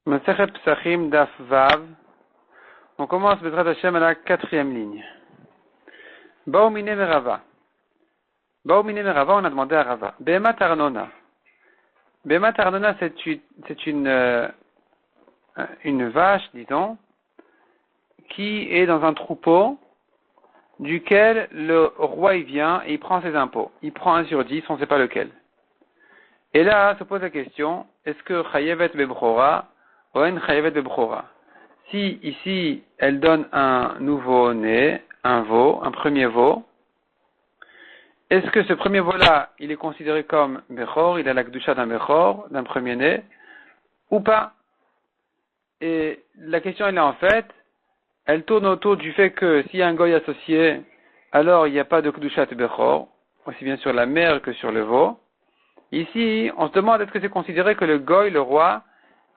Masechet Psachim Daf Vav. On commence Bezrat Hashem à la 4e ligne. Baumine Merava. Baumine Merava, on a demandé à Rava. Behemat Arnona. Behemat Arnona, c'est une vache, disons, qui est dans un troupeau duquel le roi il vient et il prend ses impôts. Il prend 1 sur 10, on ne sait pas lequel. Et là, se pose la question, est-ce que Chayevet Bebchora ou en Chayevet Bebchora? Si ici, elle donne un nouveau-né, un veau, un premier veau, est-ce que ce premier veau-là, il est considéré comme Bechor, il a la Kedusha d'un Bechor, d'un premier-né, ou pas? Et la question, elle est en fait, elle tourne autour du fait que s'il y a un goy associé, alors il n'y a pas de Kedusha de Bechor, aussi bien sur la mère que sur le veau. Ici, on se demande est-ce que c'est considéré que le goy, le roi,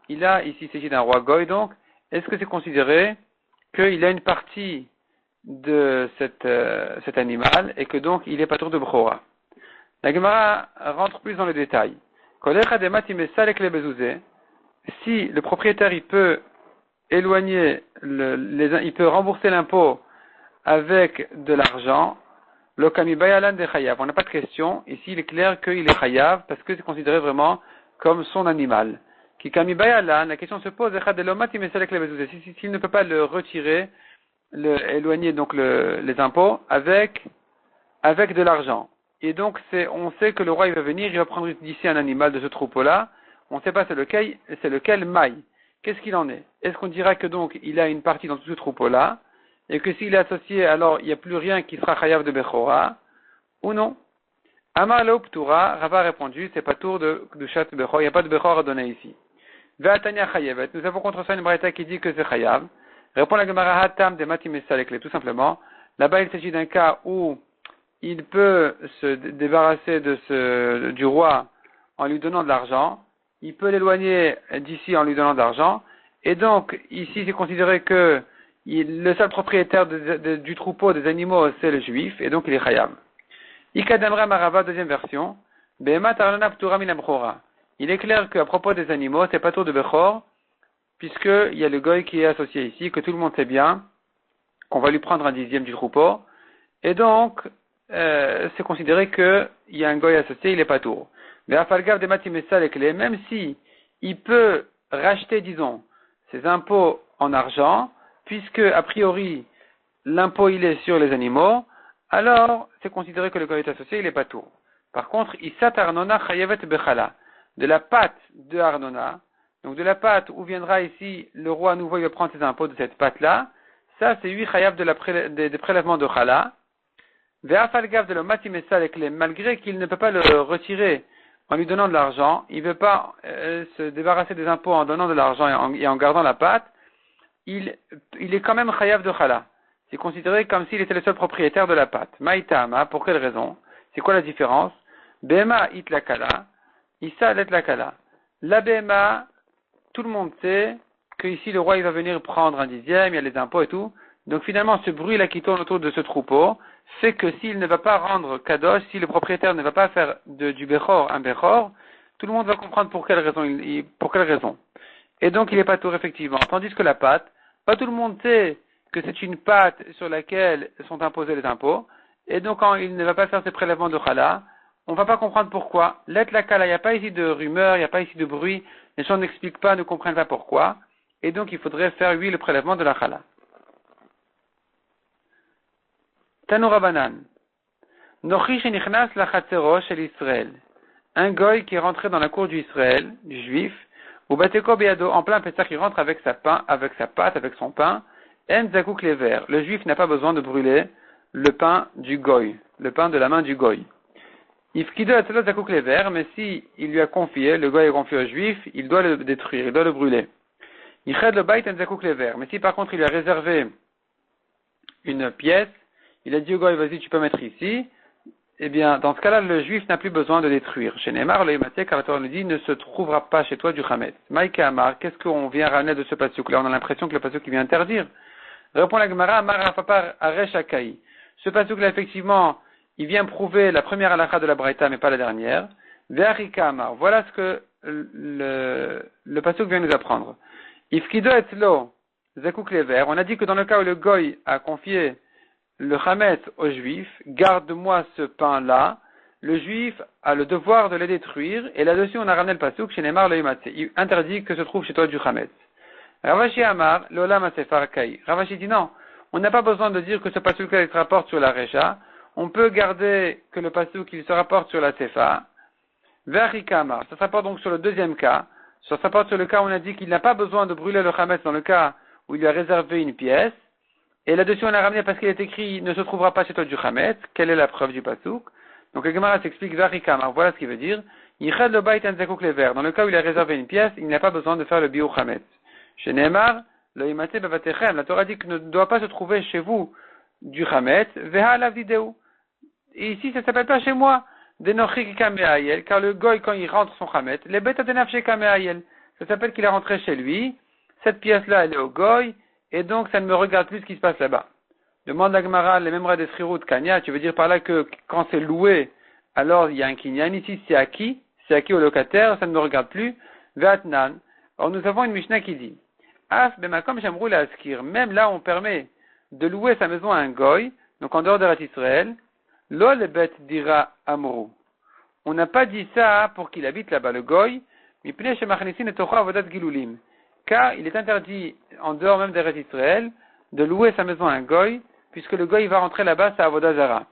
il a, ici il s'agit d'un roi goy donc, est-ce que c'est considéré qu'il a une partie de cet animal et que donc il est pas tour de Bechora? La Gemara rentre plus dans le détail. Si le propriétaire il peut éloigner, il peut rembourser l'impôt avec de l'argent, le kami bayalan de chayav. On n'a pas de question. Ici, il est clair qu'il est chayav parce que c'est considéré vraiment comme son animal. Qui kami bayalan, la question se pose, s'il ne peut pas le retirer, éloigner donc les impôts avec de l'argent. Et donc, on sait que le roi, il va venir, il va prendre d'ici un animal de ce troupeau-là. On ne sait pas c'est lequel maille. Qu'est-ce qu'il en est? Est-ce qu'on dira que donc, il a une partie dans tout ce troupeau-là? Et que s'il est associé, alors il n'y a plus rien qui sera chayav de Bechora, ou non? Amar Leoptura, Rava a répondu, c'est pas tour de Kedushat Bechor, il n'y a pas de Bechor à donner ici. Ve'atanya chayavet, nous avons contre ça une braïta qui dit que c'est chayav. Répond la Gemara Hatam de Matimessalekle, tout simplement. Là-bas, il s'agit d'un cas où il peut se débarrasser du roi en lui donnant de l'argent, il peut l'éloigner d'ici en lui donnant de l'argent, et donc, ici, c'est considéré que le seul propriétaire du troupeau des animaux, c'est le juif, et donc il est chayav. Ikadamra Marava, deuxième version. Behemat Arnona Ptura min Bechora. Il est clair qu'à propos des animaux, c'est pas tour de Bechor, puisqu'il y a le goy qui est associé ici, que tout le monde sait bien, qu'on va lui prendre 1/10 du troupeau, et donc, c'est considéré qu'il y a un goy associé, il est pas tour. Mais Afalgav de Matimessa les clés, même si il peut racheter, disons, ses impôts en argent, puisque, a priori, l'impôt il est sur les animaux, alors c'est considéré que le goy est associé, il est pas tour. Par contre, Issat Arnona Chayevet Bechala, de la pâte de Arnona, donc de la pâte où viendra ici le roi à nouveau, il va prendre ses impôts de cette pâte-là, ça c'est 8 Chayav des prélèvements de Chala. Ve'afalgav de l'Omatimessa avec les, malgré qu'il ne peut pas le retirer en lui donnant de l'argent, il ne veut pas se débarrasser des impôts en donnant de l'argent et en gardant la pâte, il est quand même chayav de chala. C'est considéré comme s'il était le seul propriétaire de la pâte. Maïtama, pour quelle raison? C'est quoi la différence? Bema it la kala, issa let la kala. La bema, tout le monde sait que ici le roi il va venir prendre 1/10, il y a les impôts et tout. Donc finalement, ce bruit-là qui tourne autour de ce troupeau fait que s'il ne va pas rendre kadosh, si le propriétaire ne va pas faire du bechor un bechor, tout le monde va comprendre pour quelle raison. Et donc il n'est pas tour effectivement. Tandis que la pâte, pas tout le monde sait que c'est une pâte sur laquelle sont imposés les impôts. Et donc quand il ne va pas faire ses prélèvements de chala, on ne va pas comprendre pourquoi. L'et la kala, il n'y a pas ici de rumeur, il n'y a pas ici de bruit. Les gens n'expliquent pas, ne comprennent pas pourquoi. Et donc il faudrait faire, oui, le prélèvement de la chala. Tanoura Banan. Nochi shenichnas la chatzero shel Israël. Un goy qui est rentré dans la cour du Israël, du juif, ou bateko beado, en plein Pessah, qui rentre avec sa pâte, avec son pain, en zakouk les verts. Le juif n'a pas besoin de brûler le pain du goy, le pain de la main du goy. Ifkido atzelo zakouk les verts, mais si il lui a confié, le goy a confié au juif, il doit le détruire, il doit le brûler. Yiched le bait en zakouk les verts, mais si par contre il lui a réservé une pièce, il a dit au goy, vas-y, tu peux mettre ici, eh bien, dans ce cas-là, le juif n'a plus besoin de détruire. Chez Neymar, le Yematek, car la Torah nous dit, ne se trouvera pas chez toi du Hametz. Maïka Amar, qu'est-ce qu'on vient ramener de ce pasuk-là? On a l'impression que le pasuk vient interdire. Répond la Gemara, Amar Rafapar Aresh Akai. Ce pasuk-là, effectivement, il vient prouver la première halakha de la Braïta, mais pas la dernière. Ve'arika Amar. Voilà ce que le pasuk vient nous apprendre. Ifkido etzlo zakuk lever. On a dit que dans le cas où le goy a confié le chametz au juif, garde-moi ce pain-là, le juif a le devoir de le détruire, et là-dessus on a ramené le pasuk chez Neymar le Imatse. Il interdit que se trouve chez toi du chametz. Ravashi Amar, l'olam asefar kai. Ravashi dit non, on n'a pas besoin de dire que ce pasuk-là il se rapporte sur la recha, on peut garder que le pasuk il se rapporte sur la sefa. Verikama, ça se rapporte donc sur le deuxième cas, ça se rapporte sur le cas où on a dit qu'il n'a pas besoin de brûler le chametz dans le cas où il lui a réservé une pièce, et là-dessus on a ramené parce qu'il est écrit, il ne se trouvera pas chez toi du chametz, quelle est la preuve du pasuk? Donc le Gemara s'explique Verikama, voilà ce qu'il veut dire, Yichad le bait en zakuk lever, dans le cas où il a réservé une pièce, il n'a pas besoin de faire le bio chametz. Chez Neymar, le imate bavatechem, la Torah dit qu'il ne doit pas se trouver chez vous du chametz, veha la vidéo. Et ici, ça s'appelle pas chez moi, denochi kameayel, car le goy, quand il rentre son chametz, les bêtes denafché kameayel. Ça s'appelle qu'il est rentré chez lui, cette pièce-là, elle est au goy, et donc ça ne me regarde plus ce qui se passe là-bas. Demande la Gemara, les mêmes des Srirut Kanya, tu veux dire par là que quand c'est loué, alors il y a un kinyan, ici c'est acquis au locataire, ça ne me regarde plus, ve'atnan. Or nous avons une Mishnah qui dit, Af bemakom shamrou la askir, même là on permet de louer sa maison à un goy, donc en dehors de Rat Israël, lo le bet dira amrou. On n'a pas dit ça pour qu'il habite là-bas le goy, mipnei shemachnisin et tocha avodat gilulim, car il est interdit en dehors même d'Eretz Israël de louer sa maison à un goy, puisque le goy va rentrer là-bas, c'est avodah zara.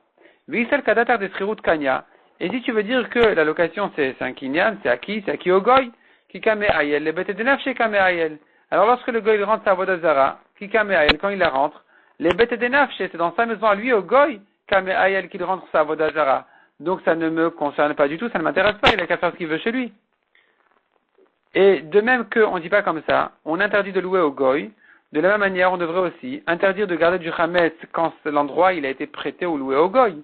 V'isel kadatar de srirut kanya. Et si tu veux dire que la location c'est un kinyan, c'est acquis au goy, qui kame ayel, les bêtes de neuf chez kame ayel. Alors lorsque le goy rentre à avodah zara, qui kame ayel, quand il la rentre, les bêtes de neuf chez, c'est dans sa maison à lui au goy, kame ayel qu'il rentre sa avodah zara. Donc ça ne me concerne pas du tout, ça ne m'intéresse pas, il a qu'à faire ce qu'il veut chez lui. Et de même qu'on ne dit pas comme ça, on interdit de louer au goy, de la même manière, on devrait aussi interdire de garder du chametz quand l'endroit il a été prêté ou loué au goy.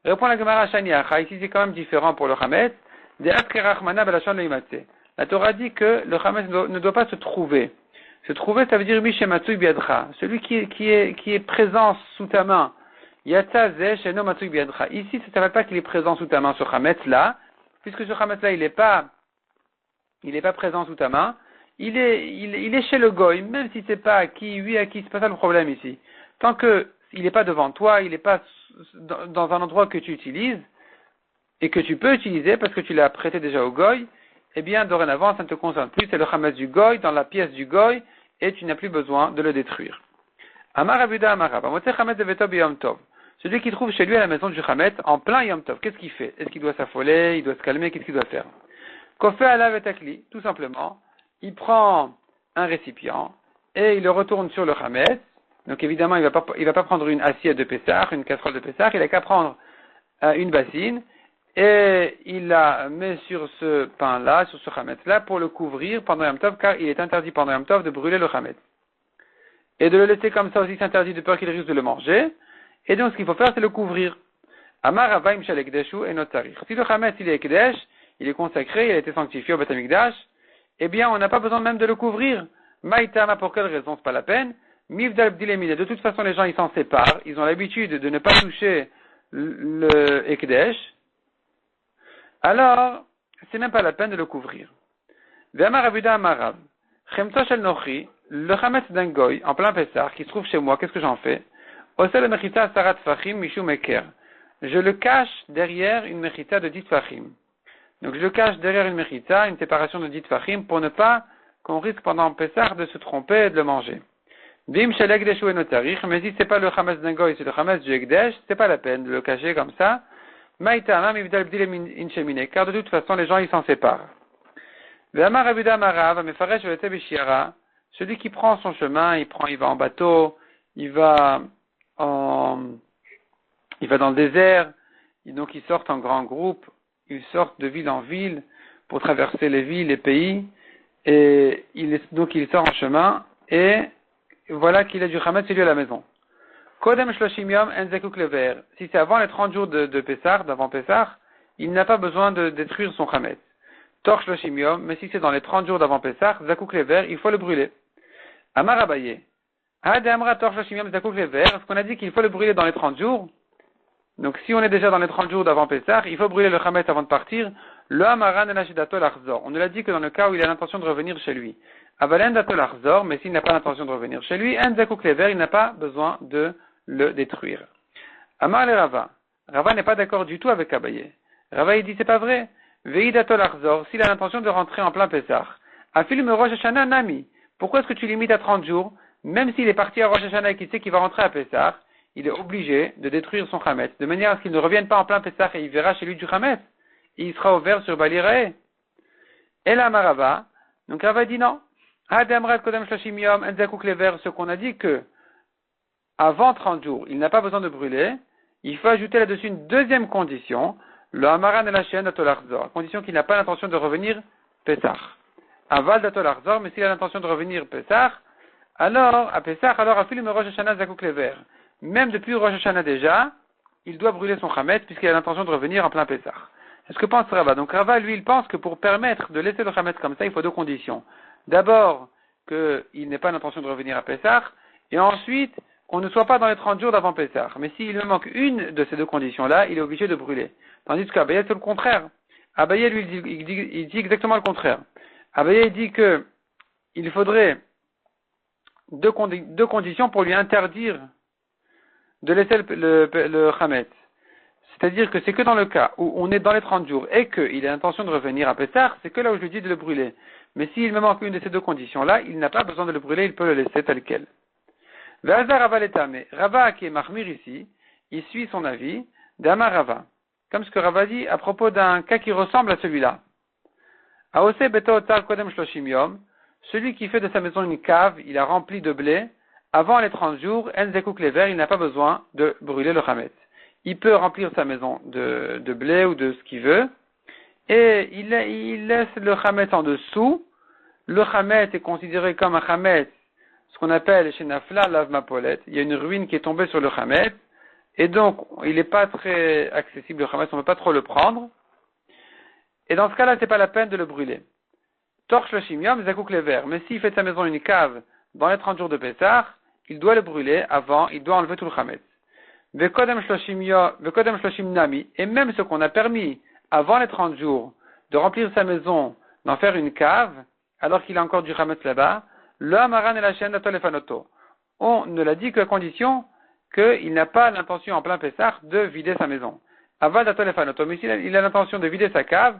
Répond la Gemara Shaniacha, ici c'est quand même différent pour le chametz. La Torah dit que le chametz ne doit pas se trouver. Se trouver, ça veut dire Mishematsu biadra, celui qui est présent sous ta main. Yatsa ze sheno matsu biadra. Ici, ça ne s'appelle pas qu'il est présent sous ta main, ce chametz là, puisque ce chametz là, il n'est pas présent sous ta main. Il est chez le goy, même si c'est pas acquis, c'est pas ça le problème ici. Tant que il n'est pas devant toi, il n'est pas dans un endroit que tu utilises, et que tu peux utiliser parce que tu l'as prêté déjà au goy, eh bien, dorénavant, ça ne te concerne plus, c'est le chametz du goy, dans la pièce du goy, et tu n'as plus besoin de le détruire. Amar Abuda Amara, Bamote chametz deveto biyom tov. Celui qui trouve chez lui à la maison du chametz, en plein yom tov, qu'est-ce qu'il fait? Est-ce qu'il doit s'affoler, il doit se calmer, qu'est-ce qu'il doit faire? Kofé alav et akli, tout simplement, il prend un récipient et il le retourne sur le chametz. Donc évidemment, il va pas prendre une assiette de Pessah, une casserole de Pessah, il n'a qu'à prendre une bassine et il la met sur ce pain-là, sur ce chametz-là, pour le couvrir pendant Yom Tov, car il est interdit pendant Yom Tov de brûler le chametz. Et de le laisser comme ça aussi, c'est interdit de peur qu'il risque de le manger. Et donc ce qu'il faut faire, c'est le couvrir. Amar Avaim Shel Ekdeshu et Notarich. Si le chametz il est Ekdesh, il est consacré, il a été sanctifié au Beth Amikdash, eh bien, on n'a pas besoin même de le couvrir. Maïtama, pour quelle raison? C'est pas la peine. Mivdal bdilemine. De toute façon, les gens, ils s'en séparent. Ils ont l'habitude de ne pas toucher le Ekdesh. Alors, c'est même pas la peine de le couvrir. Ve'amar abuda amarav. Chemto shel nochi. Le chametz d'un goy, en plein Pessah, qui se trouve chez moi, qu'est-ce que j'en fais? Osel mechita sarat fachim mishum eker. Je le cache derrière une mechita de 10 fachim. Donc je le cache derrière une mechita, une séparation de 10 fachim, pour ne pas qu'on risque pendant Pessah de se tromper et de le manger. Bim shel ekdeshu enotarich, mais si c'est pas le chametz d'un goy, c'est le chametz du ekdesh, c'est pas la peine de le cacher comme ça. Maïtama mivdal bdilem inchemine, car de toute façon les gens ils s'en séparent. Ve'amar abuda amarav, mefaresh ve'ete b'shiara. Celui qui prend son chemin, il va en bateau, il va dans le désert, et donc ils sortent en grand groupe, ils sortent de ville en ville pour traverser les villes, les pays, et donc il sort en chemin, et voilà qu'il a du chametz chez lui à la maison. Kodem shloshim yom en zakuk lever. Si c'est avant les 30 jours de Pessah, d'avant Pessah, il n'a pas besoin de détruire son chametz. Tor shloshim yom, mais si c'est dans les 30 jours d'avant Pessah, zakuk lever, il faut le brûler. Amar Abaye. Est-ce qu'on a dit qu'il faut le brûler dans les 30 jours? Donc si on est déjà dans les 30 jours d'avant Pessah, il faut brûler le chametz avant de partir, Le Hamaran Elashidato Larzor. On nous l'a dit que dans le cas où il a l'intention de revenir chez lui. Avalen Dato Larzor, mais s'il n'a pas l'intention de revenir chez lui, Enzakou Klever, il n'a pas besoin de le détruire. Amar le Rava. Rava n'est pas d'accord du tout avec Abaye. Rava il dit c'est pas vrai. Veidato Larzor, s'il a l'intention de rentrer en plein Pessah. Afilme Rosh Hashanah Nami. Pourquoi est-ce que tu limites à 30 jours? Même s'il est parti à Rosh Hashanah et qu'il sait qu'il va rentrer à Pessah, il est obligé de détruire son Chametz, de manière à ce qu'il ne revienne pas en plein Pessah et il verra chez lui du Chametz. Et il sera ouvert sur Balirae. Et là, Marava, donc Rava dit non. Adamrat Kodam Shlashim Yom, Enzakou Klever, ce qu'on a dit que, avant 30 jours, il n'a pas besoin de brûler, il faut ajouter là-dessus une deuxième condition, le Hamaran et la Shen d'Atolarzor, condition qu'il n'a pas l'intention de revenir Pessah. Aval d'Atolarzor, mais s'il a l'intention de revenir Pessah, alors, à Pessah, alors, à Filim Rosh Hashanah Zakou Klever. Même depuis Rosh Hashanah déjà, il doit brûler son Chametz puisqu'il a l'intention de revenir en plein Pessah. C'est ce que pense Rava. Donc Rava, lui, il pense que pour permettre de laisser le Chametz comme ça, il faut deux conditions. D'abord, qu'il n'ait pas l'intention de revenir à Pessah, et ensuite, qu'on ne soit pas dans les 30 jours d'avant Pessah. Mais s'il me manque une de ces deux conditions-là, il est obligé de brûler. Tandis qu'Abaye, c'est le contraire. Abaye, lui, il dit exactement le contraire. Abaye dit que il faudrait deux conditions pour lui interdire de laisser le Chametz. C'est-à-dire que c'est que dans le cas où on est dans les 30 jours et qu'il a l'intention de revenir à Pessah, c'est que là où je lui dis de le brûler. Mais s'il me manque une de ces deux conditions-là, il n'a pas besoin de le brûler, il peut le laisser tel quel. Ve'azar Rava l'etame. Rava qui est Mahmir ici, il suit son avis d'Amar Rava. Comme ce que Rava dit à propos d'un cas qui ressemble à celui-là. Aose beto otar kodem shloshim yom. Celui qui fait de sa maison une cave, il a rempli de blé. Avant les 30 jours, Enzekou Klever, il n'a pas besoin de brûler le Chametz. Il peut remplir sa maison de blé ou de ce qu'il veut, et il laisse le Chametz en dessous. Le Chametz est considéré comme un Chametz, ce qu'on appelle chez Nafla Lav Mapolet. Il y a une ruine qui est tombée sur le Chametz, et donc il n'est pas très accessible le Chametz, on ne peut pas trop le prendre. Et dans ce cas-là, c'est pas la peine de le brûler. Torch le Shimiam, Zakouk Lever. Mais s'il fait de sa maison une cave dans les 30 jours de Pessah, il doit le brûler avant, il doit enlever tout le Chametz. Vekodem shloshim nami, et même ce qu'on a permis avant les 30 jours de remplir sa maison, d'en faire une cave, alors qu'il a encore du Chametz là-bas, le Hamaran et la Shen d'Atolefanoto. On ne l'a dit qu'à condition qu'il n'a pas l'intention en plein Pessah de vider sa maison. Avad d'Atolefanoto, mais s'il a l'intention de vider sa cave,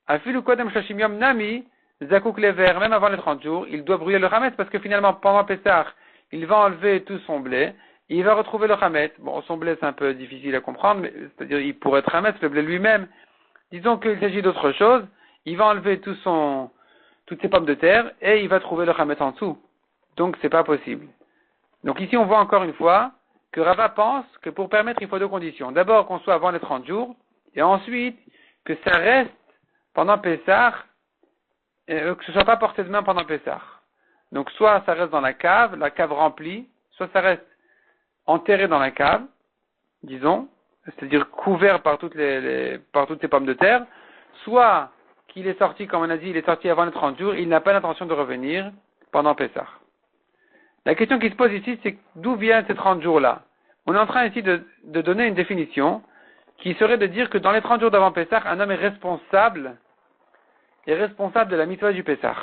afilu kodem shloshim yom nami, zakouk lever, même avant les 30 jours, il doit brûler le Chametz parce que finalement, pendant Pessah, il va enlever tout son blé, il va retrouver le Chametz. Bon, son blé, c'est un peu difficile à comprendre, mais c'est-à-dire, il pourrait être Chametz, le blé lui-même. Disons qu'il s'agit d'autre chose. Il va enlever toutes ses pommes de terre, et il va trouver le Chametz en dessous. Donc, c'est pas possible. Donc, ici, on voit encore une fois que Rava pense que pour permettre, il faut deux conditions. D'abord, qu'on soit avant les 30 jours, et ensuite, que ça reste pendant Pessah, que ce soit pas porté de main pendant Pessah. Donc, soit ça reste dans la cave remplie, soit ça reste enterré dans la cave, disons, c'est-à-dire couvert par toutes ces pommes de terre, soit qu'il est sorti, comme on a dit, il est sorti avant les 30 jours, il n'a pas l'intention de revenir pendant Pessah. La question qui se pose ici, c'est d'où viennent ces 30 jours-là? On est en train ici de donner une définition qui serait de dire que dans les 30 jours d'avant Pessah, un homme est responsable de la mitzvah du Pessah.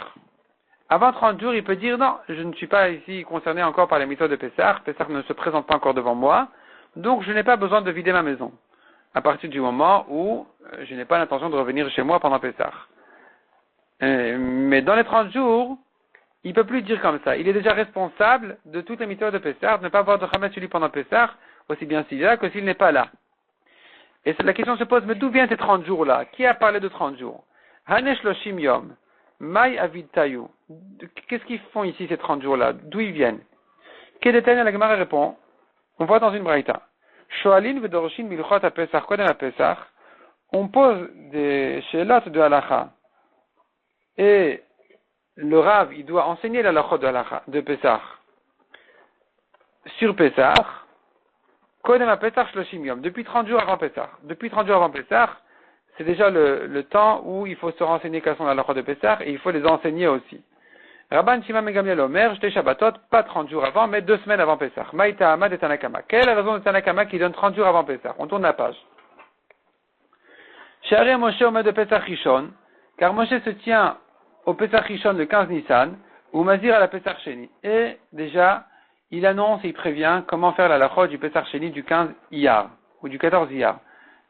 Avant 30 jours, il peut dire non, je ne suis pas ici concerné encore par les mitzvahs de Pessah. Pessah ne se présente pas encore devant moi, donc je n'ai pas besoin de vider ma maison. À partir du moment où je n'ai pas l'intention de revenir chez moi pendant Pessah. Mais dans les 30 jours, il peut plus dire comme ça. Il est déjà responsable de toutes les mitzvahs de Pessah, de ne pas avoir de Chametz sur lui pendant Pessah, aussi bien s'il est là que s'il n'est pas là. Et la question se pose, mais d'où viennent ces 30 jours-là? Qui a parlé de 30 jours? Hanesh Loshim Yom. Mai Avid Tayu. Qu'est-ce qu'ils font ici ces 30 jours-là? D'où ils viennent? Kedeten, la Gemara répond, on voit dans une braïta. Shoalin vedoroshin milchot à Pesach, kodem à Pesach. On pose des shelot de halacha. Et le Rav, il doit enseigner la halachot de halacha, de Pesach. Sur Pesach, kodem à Pesach shloshim yom. Depuis 30 jours avant Pesach. Depuis 30 jours avant Pesach, c'est déjà le temps où il faut se renseigner quelles sont la halachot de Pessah et il faut les enseigner aussi. Rabban Shimon ben Gamliel Omer, j'étais Shabbatot, pas 30 jours avant, mais 2 semaines avant Pessah. Maïta Hamad et Tanakama. Quelle est la raison de Tanakama qui donne 30 jours avant Pessah? On tourne la page. Share Moshe Omed de Pesach Rishon, car Moshe se tient au Pesach Rishon le 15 Nissan, ou Mazir à la Pesach Sheni. Et déjà, il annonce et il prévient comment faire la lachot du Pesach Sheni du 15 Iyar, ou du 14 Iyar.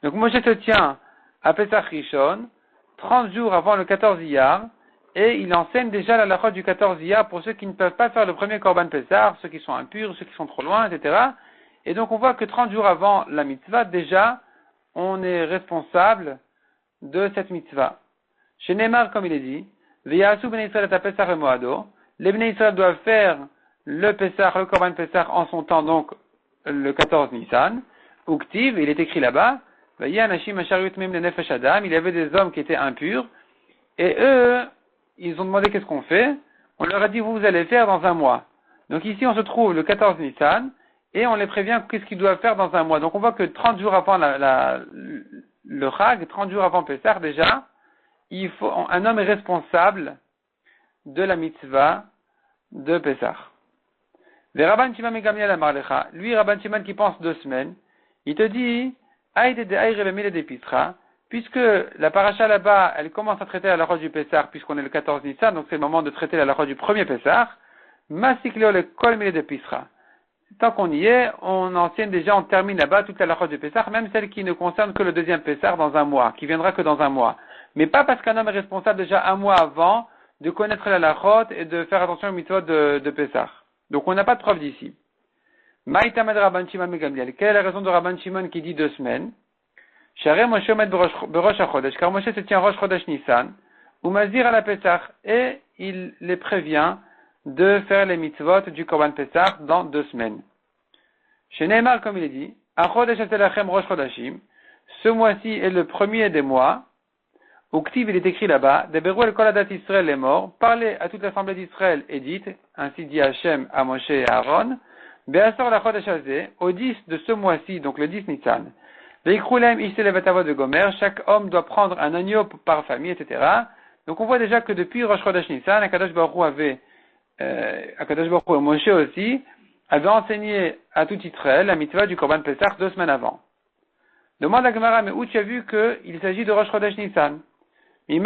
Donc Moshe se tient à Pesach Rishon, 30 jours avant le 14 Iyar, et il enseigne déjà la lachot du 14 Iyar pour ceux qui ne peuvent pas faire le premier Korban Pesach, ceux qui sont impurs, ceux qui sont trop loin, etc. Et donc on voit que 30 jours avant la mitzvah, déjà, on est responsable de cette mitzvah. Chez Neymar, comme il est dit, V'yasu bnei Israël et Pesach Moado, les bnei Israël doivent faire le Pesach, le Korban Pesach en son temps, donc le 14 Nissan. Uktiv, il est écrit là-bas, il y avait des hommes qui étaient impurs, et eux, ils ont demandé qu'est-ce qu'on fait. On leur a dit, vous allez faire dans un mois. Donc ici, on se trouve le 14 Nissan, et on les prévient qu'est-ce qu'ils doivent faire dans un mois. Donc on voit que 30 jours avant le Chag, 30 jours avant Pesach déjà, un homme est responsable de la mitzvah de Pesach. Lui, Rabban Shimon qui pense 2 semaines, il te dit, puisque la paracha là-bas, elle commence à traiter la lachot du Pesach, puisqu'on est le 14 Nissan, donc c'est le moment de traiter la lachot du premier Pesach, Masikleo le kol mile de Pisra. Tant qu'on y est, on enseigne déjà, on termine là-bas toute la lachot du Pesach, même celle qui ne concerne que le deuxième Pesach dans un mois, qui viendra que dans un mois. Mais pas parce qu'un homme est responsable déjà un mois avant de connaître la lachot et de faire attention aux mitzvot de Pesach. Donc on n'a pas de preuve d'ici. Maïtamed Rabban Shimon Megamliel. Quelle est la raison de Rabban Shimon qui dit 2 semaines? Share Moshe Omed Berosh HaChodesh, car Moshe se tient Rosh Chodesh Nissan, ou Mazir à la Pesach, et il les prévient de faire les mitzvot du Korban Pesach dans 2 semaines. Chez Neymar, comme il est dit, Achodesh Atelachem Rosh Chodashim, ce mois-ci est le premier des mois. Uktiv, il est écrit là-bas, Deberu el kol adat Israël les morts, parlez à toute l'assemblée d'Israël et dites, ainsi dit Hachem à Moshe et à Aaron, Be'asor la chodesh hazeh, au 10 de ce mois-ci, donc le 10 Nissan, Ve'ikrulem ishte levatavot de Gomer, chaque homme doit prendre un agneau par famille, etc. Donc on voit déjà que depuis Rosh Chodesh Nissan, Akadosh Baruch Hu et Moshe aussi, avait enseigné à tout Israël la mitzvah du Korban Pesach 2 semaines avant. Demande à Gemara, mais où tu as vu qu'il s'agit de Rosh Chodesh Nissan? Qui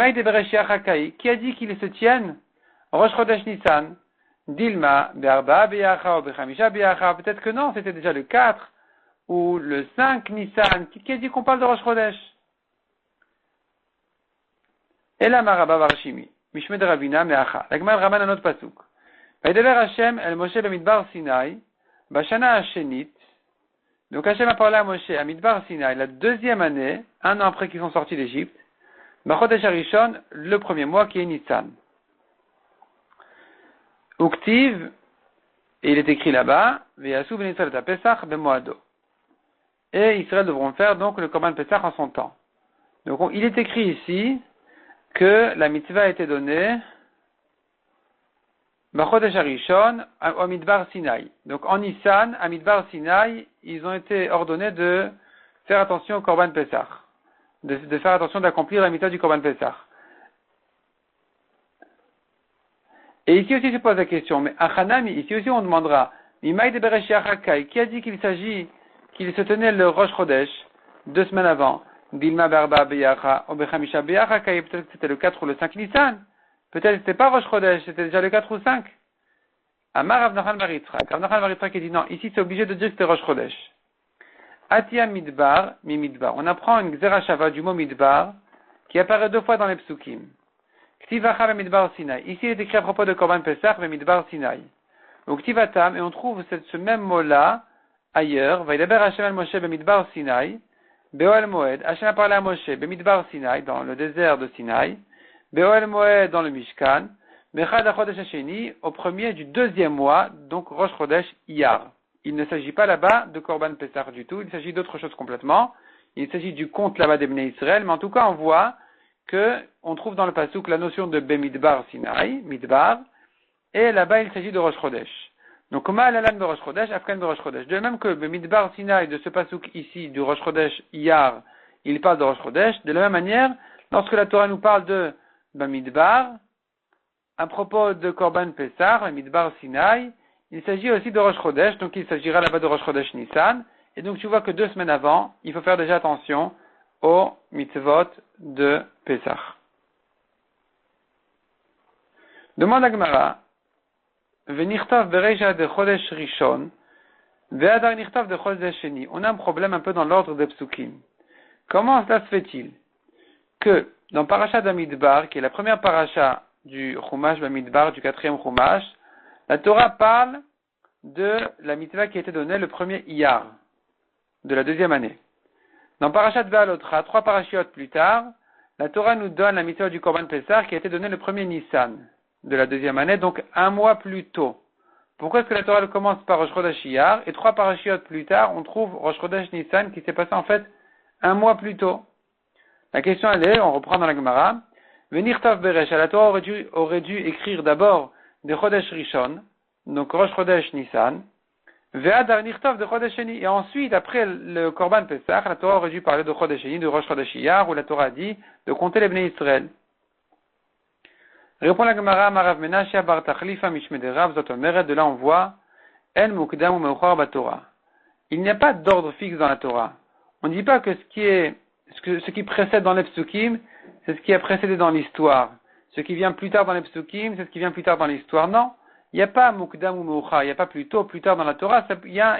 a dit qu'ils se tiennent Rosh Chodesh Nissan? Dilma, Be'arba, Be'acha, ou Be'chamisha, Be'acha. Peut-être que non, c'était déjà le 4 ou le 5 Nissan. Qui a dit qu'on parle de Rosh Chodesh? Ela Maraba Varshimi, Mishmed Ravina, Me'acha. La Gemara ramène un autre pasuk. Vaidever Hashem, El Moshe B'midbar Sinai, Bashana Hashenit. Donc Hashem a parlé à Moshe à Midbar Sinai, la 2e année, 1 an après qu'ils sont sortis d'Égypte, Bachodesh Harishon, le premier mois qui est Nissan. Uktiv, et il est écrit là-bas, Veyasu ben Israël Pesach bemoado. Et Israël devront faire donc le Korban Pesach en son temps. Donc il est écrit ici que la mitzvah a été donnée Bachodesh Harishon au Midbar Sinai. Donc en Nissan, à Midbar Sinai, ils ont été ordonnés de faire attention au Korban Pesach, de faire attention d'accomplir la mitzvah du Korban Pesach. Et ici aussi se pose la question, mais Achanami, ici aussi on demandera, Mimaï de Bereshi Achakai, qui a dit qu'il se tenait le Rosh Chodesh 2 semaines avant, Dilma Barba Beyacha, Obechamisha Beyacha, peut-être que c'était le 4 ou le 5 Nissan. Peut-être que c'était pas Rosh Chodesh, c'était déjà le 4 ou 5. Amar Rav Nachman bar Yitzchak. Rav Nachman bar Yitzchak qui dit non, ici c'est obligé de dire que c'était Rosh Chodesh. Atia Midbar, mi Midbar. On apprend une Xerashava du mot Midbar, qui apparaît 2 fois dans les psukim. Ktivacha be Midbar Sinai. Ici il est écrit à propos de Korban Pesach be Midbar Sinai. Ou Ktivatam, et on trouve ce même mot-là ailleurs. Vaidaber Hashem al Moshe be Midbar Sinai. Be'oel Moed. Hashem a parlé à Moshe be Midbar Sinai, dans le désert de Sinai. Be'oel Moed dans le Mishkan, Bechad HaChodesh HaSheni, au premier du 2e mois, donc Rosh Chodesh Iyar. Il ne s'agit pas là-bas de Korban Pesach du tout, il s'agit d'autre chose complètement. Il s'agit du compte là-bas des Bnei Israël, mais en tout cas on voit que on trouve dans le pasuk la notion de Bemidbar Sinai, Midbar, et là-bas il s'agit de Rosh Chodesh. Donc Ma'al Alan be Rosh Chodesh, Afkan be Rosh Chodesh. De même que Bemidbar Sinai, de ce pasuk ici, du Rosh Chodesh Iyar, il parle de Rosh Chodesh, de la même manière, lorsque la Torah nous parle de Bamidbar, à propos de Korban Pesach, Midbar Sinai, il s'agit aussi de Rosh Chodesh, donc il s'agira là-bas de Rosh Chodesh Nissan, et donc tu vois que 2 semaines avant, il faut faire déjà attention aux mitzvot de Pesach. Demande à Gemara, V'nichtav bereja de chodesh rishon, ve'adar nichtav de chodesh sheni. On a un problème un peu dans l'ordre des psukim. Comment cela se fait-il que dans Parashat Bamidbar, qui est la première paracha du Chumash Bamidbar, du 4e Chumash, la Torah parle de la mitzvah qui a été donnée le premier Iyar de la 2e année. Dans Parashat Ve'alotra, 3 parachiotes plus tard, la Torah nous donne la mitzvah du Korban Pessah qui a été donnée le premier Nissan de la 2e année, donc un mois plus tôt. Pourquoi est-ce que la Torah commence par Rosh Chodesh Iyar et 3 parachiotes plus tard, on trouve Rosh Chodesh Nissan qui s'est passé en fait un mois plus tôt? La question elle est, on reprend dans la Gemara, Venir Tav Beresh, la Torah aurait dû écrire d'abord de Chodesh Rishon, donc Rosh Chodesh Nissan, Ve'adar Nirtav de Chodesh Sheni, et ensuite, après le Korban Pesach, la Torah aurait dû parler de Chodesh Sheni, de Rosh Chodesh Iyar, où la Torah dit de compter les Bnei Israël. Répond la Gemara, Marav Menashe Bar Tachlifa Mishmederav Zotomeret, de là on voit, En Mukdam ou Meuchar Batorah. Il n'y a pas d'ordre fixe dans la Torah. On ne dit pas que ce qui précède dans les psukim, c'est ce qui a précédé dans l'histoire. Ce qui vient plus tard dans les psukim, c'est ce qui vient plus tard dans l'histoire. Non. Il n'y a pas Mukdam ou Meuchar, il n'y a pas plus tôt, plus tard dans la Torah.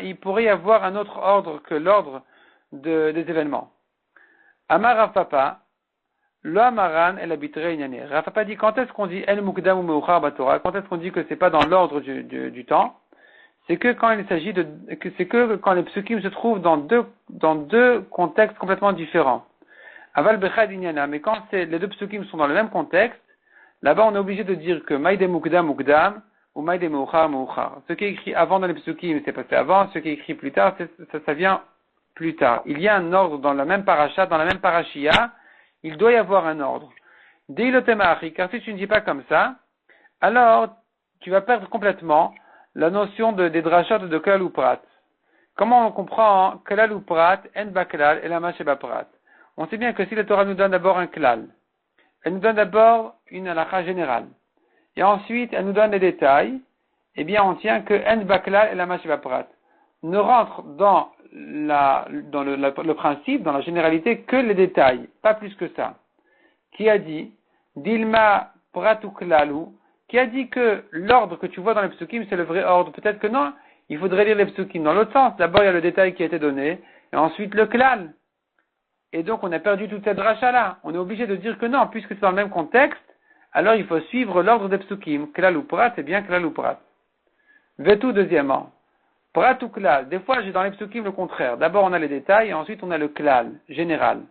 Il pourrait y avoir un autre ordre que l'ordre des événements. Amar Rav Papa, Lo Amaran el Abitre Inyane. Rav Papa dit, quand est-ce qu'on dit El Mukdam ou Meuchar Batorah? Quand est-ce qu'on dit que c'est pas dans l'ordre du temps? C'est que quand il s'agit c'est que quand les psukim se trouvent dans deux contextes complètement différents. Aval Bechad Inyana, mais quand les deux psukim sont dans le même contexte, là-bas on est obligé de dire que Maïde Mukdam Mukdam ou Maïde Meuchar Meuchar. Ce qui est écrit avant dans les psukim, c'est passé avant, ce qui est écrit plus tard, ça vient plus tard. Il y a un ordre dans la même paracha, dans la même parachia, il doit y avoir un ordre. Deilotemari, car si tu ne dis pas comme ça, alors tu vas perdre complètement la notion des drachot de klal ou prat. Comment on comprend klal ou prat, en baklal et lama sheba prat? On sait bien que si la Torah nous donne d'abord un klal, elle nous donne d'abord une halakha générale, et ensuite elle nous donne les détails, eh bien on tient que en baklal et lama sheba prat ne rentre dans le principe, dans la généralité, que les détails, pas plus que ça. Qui a dit Dilma pratu klalu? Qui a dit que l'ordre que tu vois dans les psukim, c'est le vrai ordre? Peut-être que non, il faudrait lire les psukim dans l'autre sens. D'abord, il y a le détail qui a été donné, et ensuite le klal. Et donc, on a perdu toute cette dracha-là. On est obligé de dire que non, puisque c'est dans le même contexte, alors il faut suivre l'ordre des psukim. Klal ou prat, c'est bien klal ou prat. Vetou, deuxièmement. Prat ou klal. Des fois, j'ai dans les psukim le contraire. D'abord, on a les détails, et ensuite, on a le klal, général.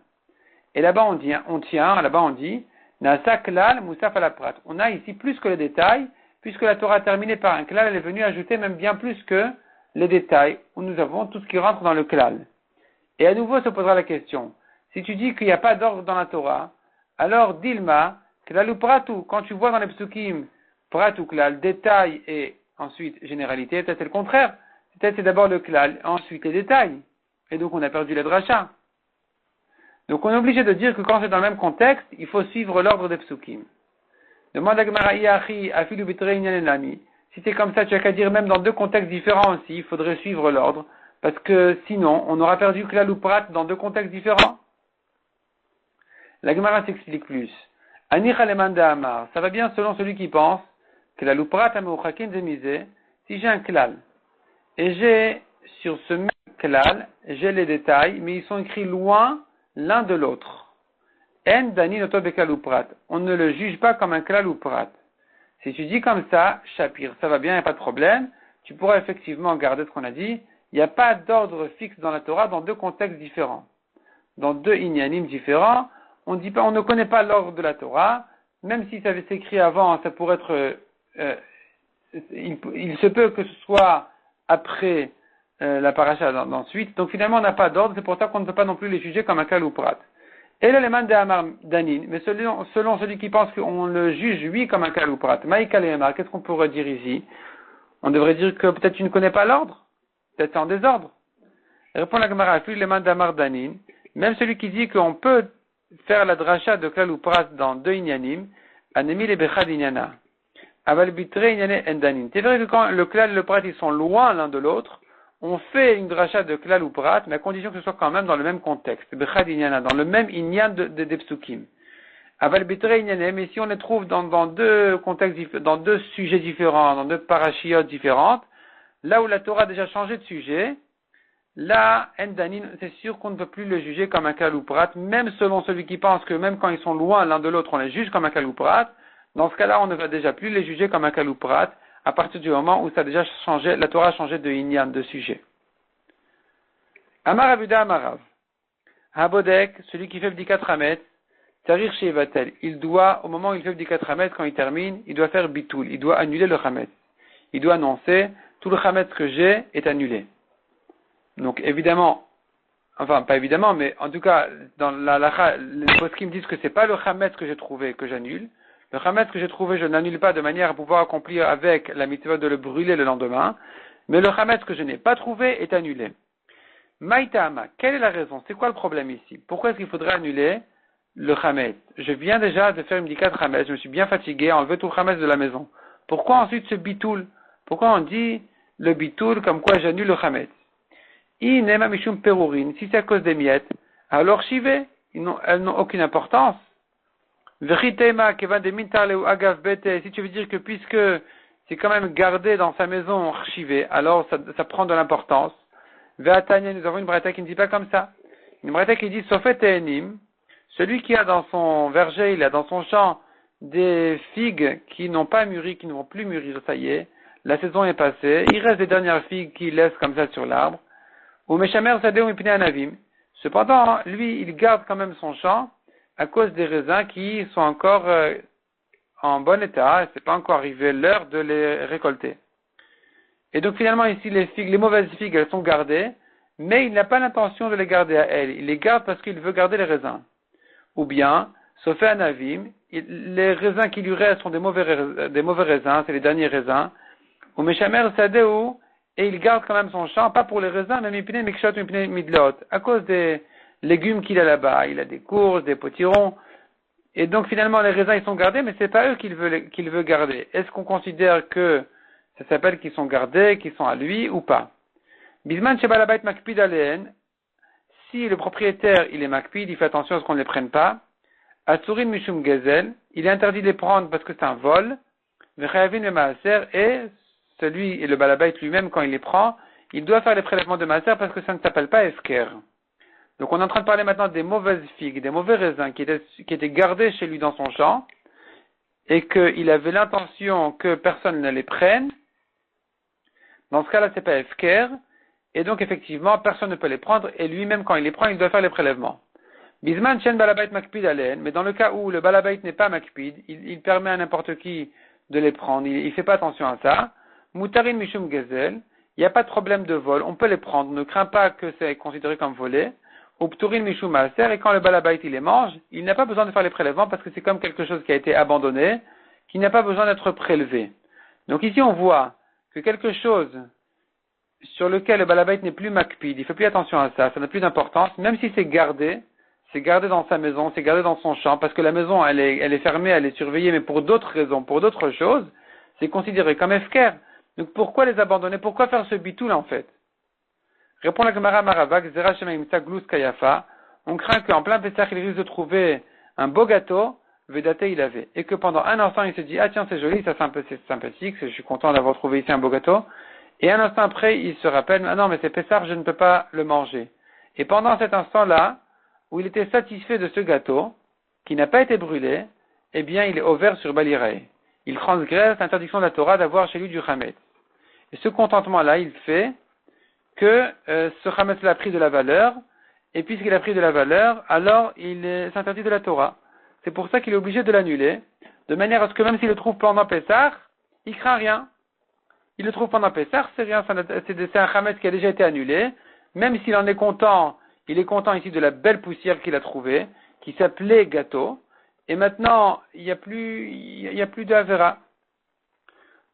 Et là-bas, on dit, Nasa klal moussaf ala prat. On a ici plus que les détails, puisque la Torah a terminé par un klal, elle est venue ajouter même bien plus que les détails, où nous avons tout ce qui rentre dans le klal. Et à nouveau se posera la question, si tu dis qu'il n'y a pas d'ordre dans la Torah, alors dilma, klal ou pratu, quand tu vois dans les psukim, prat ou klal, détail et ensuite généralité, peut-être c'est le contraire. Peut-être c'est d'abord le klal, ensuite les détails. Et donc on a perdu la dracha. Donc on est obligé de dire que quand c'est dans le même contexte, il faut suivre l'ordre des psukim. Demande à Gemara Iachi, Afilu Bitre Inyanenami. Si c'est comme ça, tu as qu'à dire même dans deux contextes différents aussi, il faudrait suivre l'ordre, parce que sinon, on aura perdu klal ou prat dans deux contextes différents. La Gemara s'explique plus. Anich Alemanda Amar, ça va bien selon celui qui pense que la louprat ameuchakin zemisé, si j'ai un klal, et j'ai sur ce même klal, j'ai les détails, mais ils sont écrits loin l'un de l'autre. En dani noto beklal ou prat. On ne le juge pas comme un klal ou prat. Si tu dis comme ça, Shapir, ça va bien, il n'y a pas de problème. Tu pourras effectivement garder ce qu'on a dit. Il n'y a pas d'ordre fixe dans la Torah dans deux contextes différents. Dans deux inyanim différents, on ne connaît pas l'ordre de la Torah. Même si ça avait été écrit avant, ça pourrait être, il se peut que ce soit après la paracha d'ensuite. Donc finalement, on n'a pas d'ordre. C'est pour ça qu'on ne peut pas non plus les juger comme un klal ou prat. Et l'élément de Amar Danin, mais selon celui qui pense qu'on le juge, lui, comme un klal ou prat. Maïka Amar, qu'est-ce qu'on pourrait dire ici? On devrait dire que peut-être tu ne connais pas l'ordre. Peut-être c'est en désordre. Répond la Gemara, puis l'élément d'Amar Danin, même celui qui dit qu'on peut faire la dracha de klal ou prat dans deux inyanim, anemi le bechad inyana. Aval bitre inyane endanin. C'est vrai que quand le klal et le prat ils sont loin l'un de l'autre, on fait une dracha de klal ou prat, mais à condition que ce soit quand même dans le même contexte, bechad inyana, dans le même inyan des psukim. Aval bitre inyanem, mais si on les trouve dans deux contextes, dans deux sujets différents, dans deux parachiotes différentes, là où la Torah a déjà changé de sujet, là, endanin, c'est sûr qu'on ne peut plus le juger comme un klal ou prat, même selon celui qui pense que même quand ils sont loin l'un de l'autre, on les juge comme un klal ou prat. Dans ce cas-là, on ne va déjà plus les juger comme un klal ou prat, à partir du moment où ça a déjà changé, la Torah a changé de inyan, de sujet. Amar Abuda Amarav. Habodek, celui qui fait Bdikat Hametz, Tarir Shevatel. Il doit, au moment où il fait Bdikat Hametz, quand il termine, il doit faire Bitoul. Il doit annuler le Hametz. Il doit annoncer, tout le Hametz que j'ai est annulé. Donc évidemment, enfin pas évidemment, mais en tout cas, dans la lacha, les poskim disent que c'est pas le Hametz que j'ai trouvé que j'annule. Le Hametz que j'ai trouvé, je n'annule pas de manière à pouvoir accomplir avec la mitzvah de le brûler le lendemain. Mais le Hametz que je n'ai pas trouvé est annulé. Maïtama, quelle est la raison? C'est quoi le problème ici? Pourquoi est-ce qu'il faudrait annuler le Hametz? Je viens déjà de faire une bdikat Hametz, je me suis bien fatigué, enlever tout le Hametz de la maison. Pourquoi ensuite ce bitoul? Pourquoi on dit le bitoul comme quoi j'annule le Hametz? Inema mishum perurin, si c'est à cause des miettes, alors shivé, elles n'ont aucune importance. Veritema keva de mintarle ou agav bete, si tu veux dire que puisque c'est quand même gardé dans sa maison archivé, alors ça prend de l'importance. Ve'atanya, nous avons une braïta qui ne dit pas comme ça. Une braïta qui dit sofet enim, celui qui a dans son verger, il a dans son champ des figues qui n'ont pas mûri, qui ne vont plus mûrir, ça y est, la saison est passée, il reste des dernières figues qu'il laisse comme ça sur l'arbre. Ou meshamer sadeu mipnei anavim. Cependant, lui, il garde quand même son champ à cause des raisins qui sont encore en bon état, c'est pas encore arrivé l'heure de les récolter. Et donc finalement ici les figues, les mauvaises figues, elles sont gardées, mais il n'a pas l'intention de les garder à elles. Il les garde parce qu'il veut garder les raisins. Ou bien, sauf un avim, les raisins qui lui restent sont des mauvais raisins, c'est les derniers raisins. Ou meshamer sadeu, et il garde quand même son champ, pas pour les raisins, mais mipnei mikshot mipnei midlot, à cause des légumes qu'il a là-bas. Il a des courges, des potirons. Et donc finalement les raisins ils sont gardés, mais c'est pas eux qu'il veut garder. Est-ce qu'on considère que ça s'appelle qu'ils sont gardés, qu'ils sont à lui ou pas? Bisman shebalabait makpid aleen, si le propriétaire il est makpid, il fait attention à ce qu'on ne les prenne pas. Atsurin mishum gezel, il est interdit de les prendre parce que c'est un vol. Vechayavin le maaser, et celui et le balabait lui-même quand il les prend, il doit faire les prélèvements de maaser parce que ça ne s'appelle pas efker. Donc on est en train de parler maintenant des mauvaises figues, des mauvais raisins qui étaient gardés chez lui dans son champ et qu'il avait l'intention que personne ne les prenne. Dans ce cas-là, c'est pas efker, et donc effectivement, personne ne peut les prendre, et lui-même, quand il les prend, il doit faire les prélèvements. Bisman chen balabait makpid alen, mais dans le cas où le balabait n'est pas makpid, il permet à n'importe qui de les prendre, il fait pas attention à ça. Mutarin mishum gezel, il n'y a pas de problème de vol, on peut les prendre, ne crains pas que c'est considéré comme volé. Ou pturin mishum maaser, et quand le balabait il les mange, il n'a pas besoin de faire les prélèvements parce que c'est comme quelque chose qui a été abandonné, qui n'a pas besoin d'être prélevé. Donc ici on voit que quelque chose sur lequel le balabait n'est plus makpid, il fait plus attention à ça, ça n'a plus d'importance, même si c'est gardé dans sa maison, c'est gardé dans son champ, parce que la maison elle est fermée, elle est surveillée, mais pour d'autres raisons, pour d'autres choses, c'est considéré comme efker. Donc pourquoi les abandonner? Pourquoi faire ce bitoul en fait? Répond la Gemara Maravak, Zera Shema Imtsa Glus Kayafa, on craint qu'en plein Pessah il risque de trouver un beau gâteau, Vedate il avait, et que pendant un instant il se dit, ah tiens c'est joli, ça c'est sympathique, je suis content d'avoir trouvé ici un beau gâteau, et un instant après il se rappelle, ah non mais c'est Pessah, je ne peux pas le manger. Et pendant cet instant-là, où il était satisfait de ce gâteau, qui n'a pas été brûlé, eh bien il est ouvert sur Balirae. Il transgresse l'interdiction de la Torah d'avoir chez lui du Hametz. Et ce contentement-là, il fait que ce Hametz a pris de la valeur, et puisqu'il a pris de la valeur, alors il s'interdit de la Torah. C'est pour ça qu'il est obligé de l'annuler, de manière à ce que même s'il le trouve pendant Pessah, il craint rien. Il le trouve pendant Pessah, c'est rien, c'est un Hametz qui a déjà été annulé, même s'il en est content, il est content ici de la belle poussière qu'il a trouvée, qui s'appelait gâteau, et maintenant, il n'y a plus de Avera.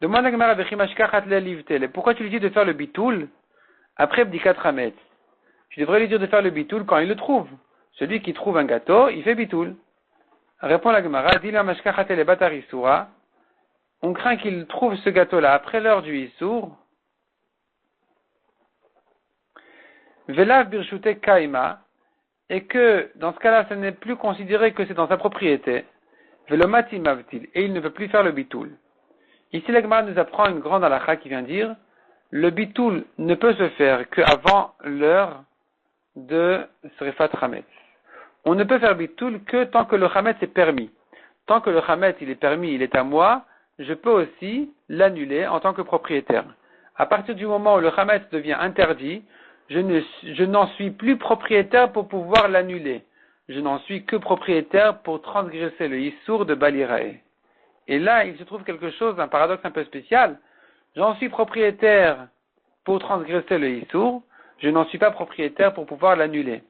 Demande à Gemara Bechimashkachat le pourquoi tu lui dis de faire le bitoul après Bdikat Hametz? Tu devrais lui dire de faire le bitoul quand il le trouve. Celui qui trouve un gâteau, il fait bitoul. Répond la Gemara, Dila Mashkachat le Batarisura. On craint qu'il trouve ce gâteau-là après l'heure du Issour. Velav birshute kaima, et que dans ce cas-là, ce n'est plus considéré que c'est dans sa propriété. Velomati mavtil, et il ne peut plus faire le bitoul. Ici, la Gemara nous apprend une grande halakha qui vient dire le bitoul ne peut se faire qu'avant l'heure de Srefat Hametz. On ne peut faire bitoul que tant que le Hametz est permis. Tant que le Hametz il est permis, il est à moi, je peux aussi l'annuler en tant que propriétaire. À partir du moment où le Hametz devient interdit, je n'en suis plus propriétaire pour pouvoir l'annuler. Je n'en suis que propriétaire pour transgresser le Issour de Balirae. Et là, il se trouve quelque chose, un paradoxe un peu spécial. J'en suis propriétaire pour transgresser le Issour, je n'en suis pas propriétaire pour pouvoir l'annuler.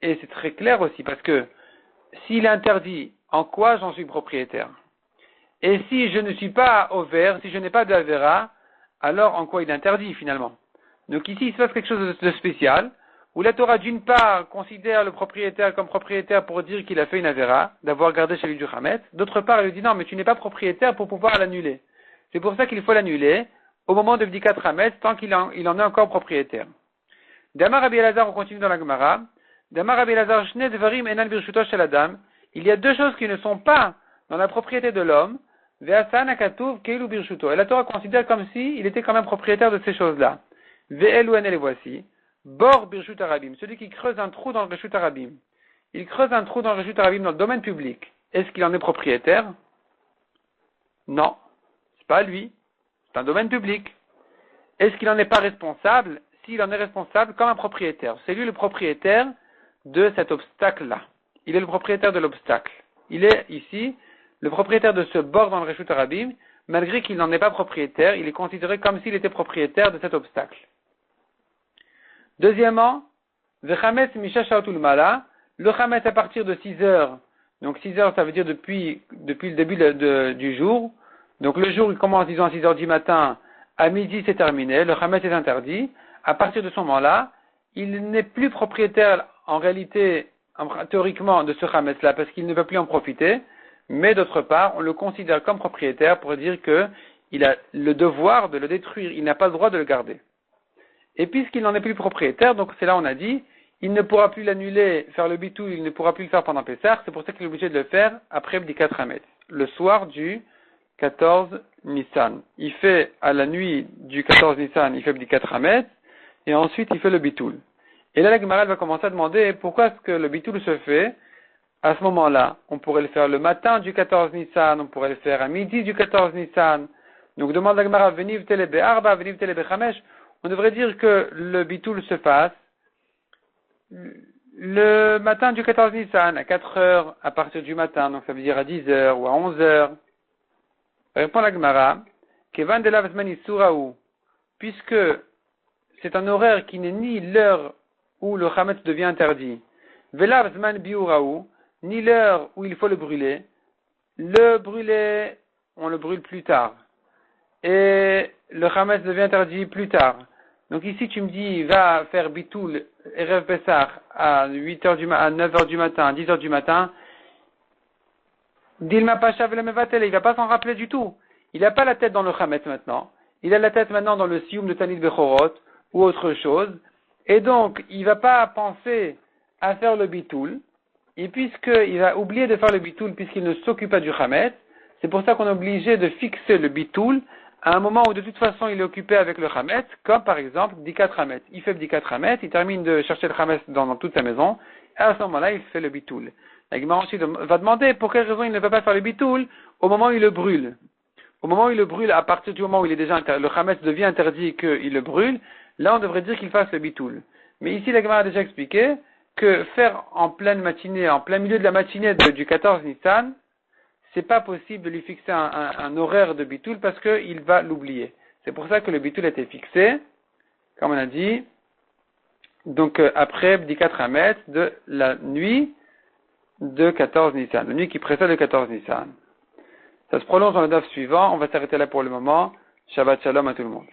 Et c'est très clair aussi, parce que s'il est interdit, en quoi j'en suis propriétaire? Et si je ne suis pas au vert, si je n'ai pas de Avera, alors en quoi il est interdit finalement? Donc ici, il se passe quelque chose de spécial, où la Torah d'une part considère le propriétaire comme propriétaire pour dire qu'il a fait une Avera, d'avoir gardé chez lui du Hametz, d'autre part elle lui dit non, mais tu n'es pas propriétaire pour pouvoir l'annuler. C'est pour ça qu'il faut l'annuler au moment de Bdikat Hametz, tant qu'il en est encore propriétaire. Damar Rabbi Elazar, on continue dans la Gemara. Damar Rabbi Elazar, Shne Dvarim Enan Birshuto Shel Adam. Il y a deux choses qui ne sont pas dans la propriété de l'homme. Ve'asan Akatuv Keilu Birshuto. Et la Torah considère comme si il était quand même propriétaire de ces choses-là. Ve'elu les voici. Bor Birshut Arabim. Celui qui creuse un trou dans le Birshut Arabim. Il creuse un trou dans le Birshut Arabim dans le domaine public. Est-ce qu'il en est propriétaire? Non. C'est pas lui. C'est un domaine public. Est-ce qu'il n'en est pas responsable? S'il en est responsable comme un propriétaire. C'est lui le propriétaire de cet obstacle-là. Il est le propriétaire de l'obstacle. Il est ici le propriétaire de ce bord dans le Reshut Arabim, malgré qu'il n'en est pas propriétaire, il est considéré comme s'il était propriétaire de cet obstacle. Deuxièmement, Vechametz Misha Sha'atul Mala, le Chametz à partir de 6 heures. Donc 6 heures, ça veut dire depuis le début du jour. Donc le jour, il commence, disons, à 6 heures du matin, à midi, c'est terminé, le Chametz est interdit. À partir de ce moment-là, il n'est plus propriétaire, en réalité, théoriquement, de ce Chametz-là, parce qu'il ne peut plus en profiter. Mais d'autre part, on le considère comme propriétaire pour dire qu'il a le devoir de le détruire, il n'a pas le droit de le garder. Et puisqu'il n'en est plus propriétaire, donc c'est là on a dit, il ne pourra plus l'annuler, faire le bitou, il ne pourra plus le faire pendant Pessah, c'est pour ça qu'il est obligé de le faire après Bdikat Hametz, le soir du 14 Nissan. Il fait à la nuit du 14 Nissan, il fait Bdikat Hametz, et ensuite il fait le bitoul. Et là la Gemara va commencer à demander pourquoi est-ce que le bitoul se fait à ce moment-là. On pourrait le faire le matin du 14 Nissan, on pourrait le faire à midi du 14 Nissan. Donc demande la Gemara, veniv telebe arba, veniv telebe chamesh. On devrait dire que le bitoul se fasse le matin du 14 Nissan, à 4 heures à partir du matin, donc ça veut dire à 10 heures ou à 11 heures. Répond la Gemara, kevan de lavzman isuraou, puisque c'est un horaire qui n'est ni l'heure où le chametz devient interdit, velavzman biuraou, ni l'heure où il faut le brûler. Le brûler, on le brûle plus tard. Et le chametz devient interdit plus tard. Donc ici, tu me dis, va faire bitoul, Erev Pessah, à 8 heures à 9 heures du matin, à 10 heures du matin. Dilma Pacha Velemevatel, il va pas s'en rappeler du tout. Il n'a pas la tête dans le chametz maintenant. Il a la tête maintenant dans le sioum de Tanit Bechorot, ou autre chose. Et donc, il va pas penser à faire le bitoul. Et puisqu'il va oublier de faire le bitoul, puisqu'il ne s'occupe pas du chametz, c'est pour ça qu'on est obligé de fixer le bitoul à un moment où de toute façon il est occupé avec le chametz, comme par exemple Bdikat Hametz. Il fait Bdikat Hametz, il termine de chercher le chametz dans toute sa maison, et à ce moment-là il fait le bitoul. La Gemara ensuite va demander pour quelle raison il ne peut pas faire le bitoul au moment où il le brûle. Au moment où il le brûle, à partir du moment où il est déjà le chametz devient interdit et qu'il le brûle, là on devrait dire qu'il fasse le bitoul. Mais ici la Gemara a déjà expliqué que faire en pleine matinée, en plein milieu de la matinée du 14 Nissan, c'est pas possible de lui fixer un horaire de bitoul parce qu'il va l'oublier. C'est pour ça que le bitoul a été fixé, comme on a dit, donc après Bdikat Hametz de la nuit de 14 Nissan, la nuit qui précède le 14 Nissan. Ça se prolonge dans le daf suivant, on va s'arrêter là pour le moment. Shabbat Shalom à tout le monde.